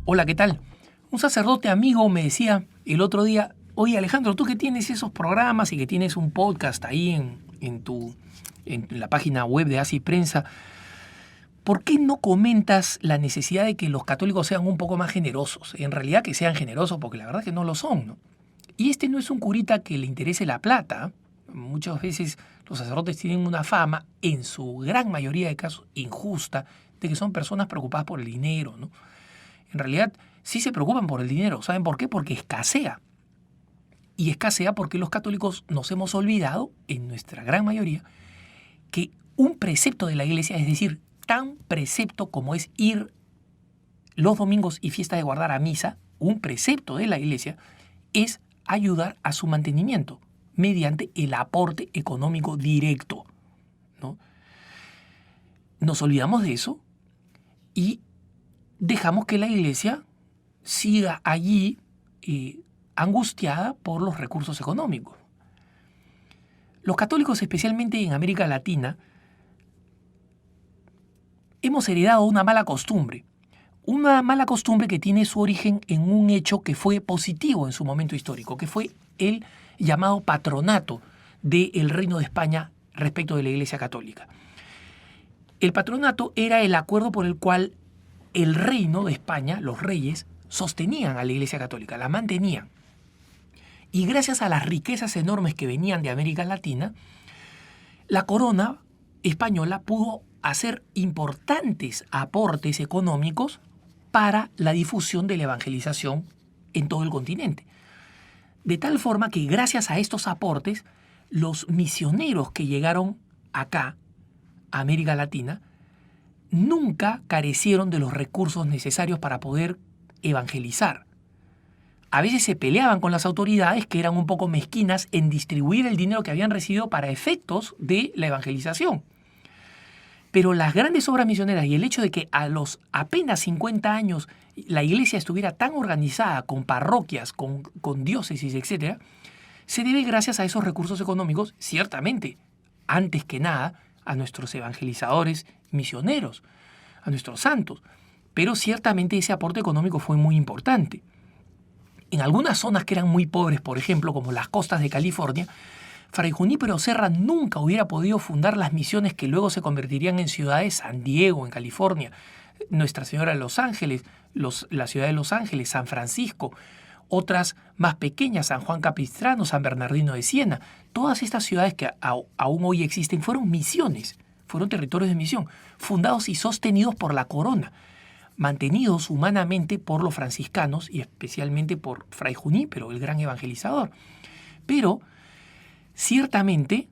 Hola, ¿qué tal? Un sacerdote amigo me decía el otro día, oye Alejandro, tú que tienes esos programas y que tienes un podcast ahí en la página web de Así Prensa, ¿por qué no comentas la necesidad de que los católicos sean un poco más generosos? En realidad que sean generosos, porque la verdad que no lo son, ¿no? Y este no es un curita que le interese la plata. Muchas veces los sacerdotes tienen una fama, en su gran mayoría de casos injusta, de que son personas preocupadas por el dinero, ¿no? En realidad sí se preocupan por el dinero. ¿Saben por qué? Porque escasea. Y escasea porque los católicos nos hemos olvidado, en nuestra gran mayoría, que un precepto de la iglesia, es decir, tan precepto como es ir los domingos y fiesta de guardar a misa, un precepto de la iglesia es ayudar a su mantenimiento mediante el aporte económico directo, ¿no? Nos olvidamos de eso y dejamos que la iglesia siga allí angustiada por los recursos económicos. Los católicos, especialmente en América Latina, hemos heredado una mala costumbre que tiene su origen en un hecho que fue positivo en su momento histórico, que fue el llamado patronato del Reino de España respecto de la Iglesia Católica. El patronato era el acuerdo por el cual el Reino de España, los reyes, sostenían a la Iglesia Católica, la mantenían. Y gracias a las riquezas enormes que venían de América Latina, la corona española pudo hacer importantes aportes económicos para la difusión de la evangelización en todo el continente. De tal forma que gracias a estos aportes, los misioneros que llegaron acá, a América Latina, nunca carecieron de los recursos necesarios para poder evangelizar. A veces se peleaban con las autoridades, que eran un poco mezquinas en distribuir el dinero que habían recibido para efectos de la evangelización. Pero las grandes obras misioneras y el hecho de que a los apenas 50 años la iglesia estuviera tan organizada, con parroquias, con diócesis, etc., se debe gracias a esos recursos económicos, ciertamente, antes que nada, a nuestros evangelizadores misioneros, a nuestros santos. Pero ciertamente ese aporte económico fue muy importante. En algunas zonas que eran muy pobres, por ejemplo, como las costas de California, Fray Junípero Serra nunca hubiera podido fundar las misiones que luego se convertirían en ciudades, San Diego, en California, Nuestra Señora de Los Ángeles, la ciudad de Los Ángeles, San Francisco, otras más pequeñas, San Juan Capistrano, San Bernardino de Siena. Todas estas ciudades que aún hoy existen fueron misiones, fueron territorios de misión, fundados y sostenidos por la corona, mantenidos humanamente por los franciscanos y especialmente por Fray Junípero, el gran evangelizador. Pero ciertamente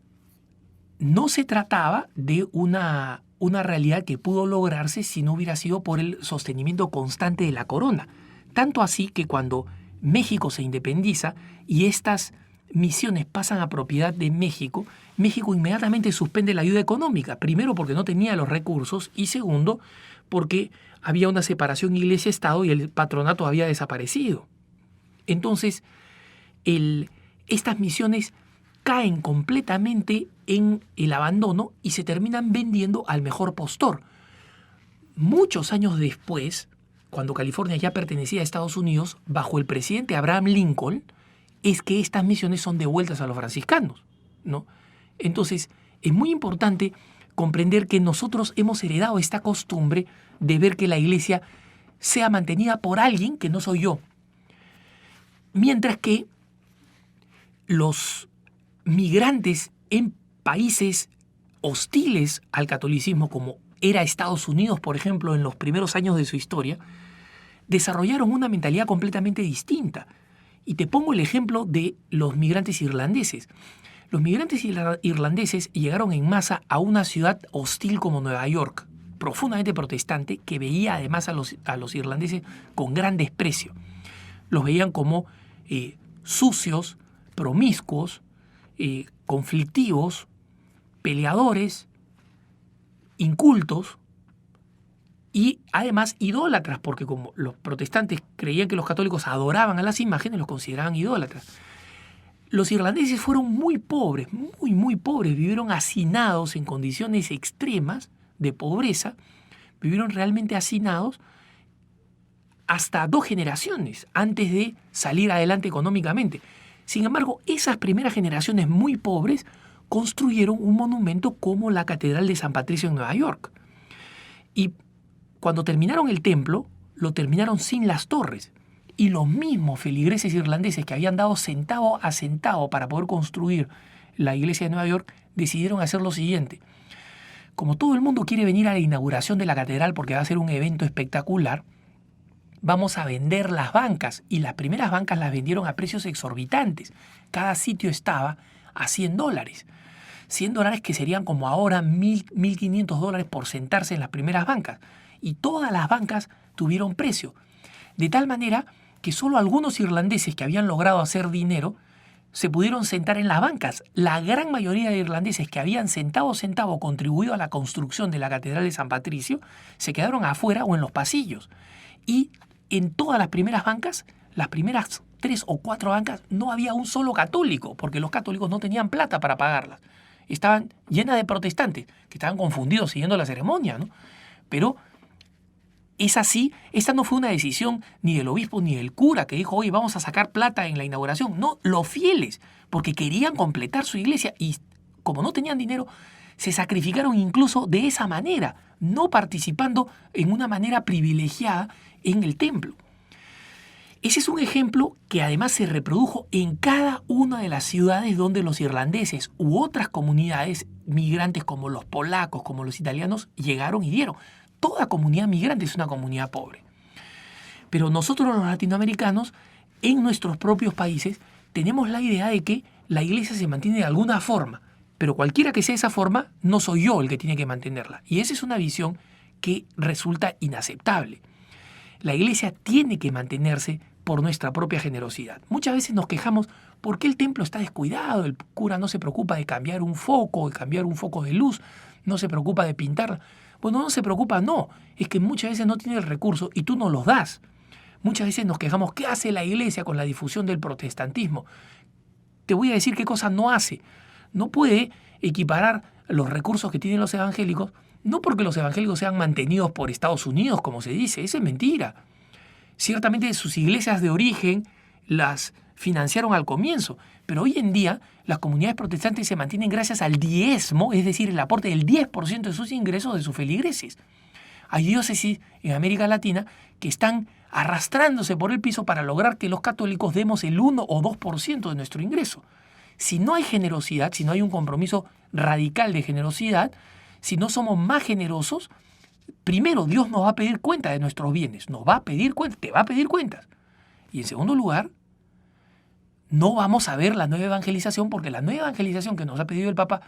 no se trataba de una realidad que pudo lograrse si no hubiera sido por el sostenimiento constante de la corona. Tanto así que cuando México se independiza y estas misiones pasan a propiedad de México, México inmediatamente suspende la ayuda económica. Primero porque no tenía los recursos y segundo porque había una separación iglesia-estado y el patronato había desaparecido. Entonces, estas misiones caen completamente en el abandono y se terminan vendiendo al mejor postor. Muchos años después, cuando California ya pertenecía a Estados Unidos, bajo el presidente Abraham Lincoln, es que estas misiones son devueltas a los franciscanos, ¿no? Entonces, es muy importante comprender que nosotros hemos heredado esta costumbre de ver que la iglesia sea mantenida por alguien que no soy yo. Mientras que los migrantes en países hostiles al catolicismo, como era Estados Unidos, por ejemplo, en los primeros años de su historia, desarrollaron una mentalidad completamente distinta. Y te pongo el ejemplo de los migrantes irlandeses. Los migrantes irlandeses llegaron en masa a una ciudad hostil como Nueva York, profundamente protestante, que veía además a los irlandeses con gran desprecio. Los veían como sucios, promiscuos, conflictivos, peleadores, incultos y además idólatras, porque como los protestantes creían que los católicos adoraban a las imágenes, los consideraban idólatras. Los irlandeses fueron muy pobres, muy pobres, vivieron hacinados en condiciones extremas de pobreza, vivieron realmente hacinados hasta 2 generaciones antes de salir adelante económicamente. Sin embargo, esas primeras generaciones muy pobres construyeron un monumento como la Catedral de San Patricio en Nueva York. Y cuando terminaron el templo, lo terminaron sin las torres. Y los mismos feligreses irlandeses que habían dado centavo a centavo para poder construir la iglesia de Nueva York decidieron hacer lo siguiente. Como todo el mundo quiere venir a la inauguración de la catedral porque va a ser un evento espectacular, vamos a vender las bancas. Y las primeras bancas las vendieron a precios exorbitantes. Cada sitio estaba a $100. $100 que serían como ahora $1.500 por sentarse en las primeras bancas. Y todas las bancas tuvieron precio. De tal manera que solo algunos irlandeses que habían logrado hacer dinero se pudieron sentar en las bancas. La gran mayoría de irlandeses que habían centavo a centavo contribuido a la construcción de la Catedral de San Patricio se quedaron afuera o en los pasillos. Y en todas las primeras bancas, las primeras 3 o 4 bancas, no había un solo católico, porque los católicos no tenían plata para pagarlas. Estaban llenas de protestantes, que estaban confundidos siguiendo la ceremonia, ¿no? Pero es así, esta no fue una decisión ni del obispo ni del cura que dijo, oye, vamos a sacar plata en la inauguración. No, los fieles, porque querían completar su iglesia y como no tenían dinero, se sacrificaron incluso de esa manera, no participando en una manera privilegiada en el templo. Ese es un ejemplo que además se reprodujo en cada una de las ciudades donde los irlandeses u otras comunidades migrantes como los polacos, como los italianos, llegaron y dieron. Toda comunidad migrante es una comunidad pobre. Pero nosotros los latinoamericanos, en nuestros propios países, tenemos la idea de que la iglesia se mantiene de alguna forma. Pero cualquiera que sea esa forma, no soy yo el que tiene que mantenerla. Y esa es una visión que resulta inaceptable. La iglesia tiene que mantenerse por nuestra propia generosidad. Muchas veces nos quejamos porque el templo está descuidado, el cura no se preocupa de cambiar un foco, de luz, no se preocupa de pintar. Bueno, no se preocupa, no. Es que muchas veces no tiene el recurso y tú no los das. Muchas veces nos quejamos, ¿qué hace la iglesia con la difusión del protestantismo? Te voy a decir qué cosa no hace. No puede equiparar los recursos que tienen los evangélicos, no porque los evangélicos sean mantenidos por Estados Unidos, como se dice, eso es mentira. Ciertamente sus iglesias de origen las financiaron al comienzo, pero hoy en día las comunidades protestantes se mantienen gracias al diezmo, es decir, el aporte del 10% de sus ingresos de sus feligreses. Hay diócesis en América Latina que están arrastrándose por el piso para lograr que los católicos demos el 1 o 2% de nuestro ingreso. Si no hay generosidad, si no hay un compromiso radical de generosidad, si no somos más generosos, primero Dios nos va a pedir cuenta de nuestros bienes, nos va a pedir cuenta, te va a pedir cuentas. Y en segundo lugar, no vamos a ver la nueva evangelización, porque la nueva evangelización que nos ha pedido el Papa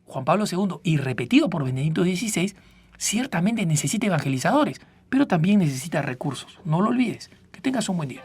Juan Pablo II y repetido por Benedicto XVI, ciertamente necesita evangelizadores, pero también necesita recursos. No lo olvides. Que tengas un buen día.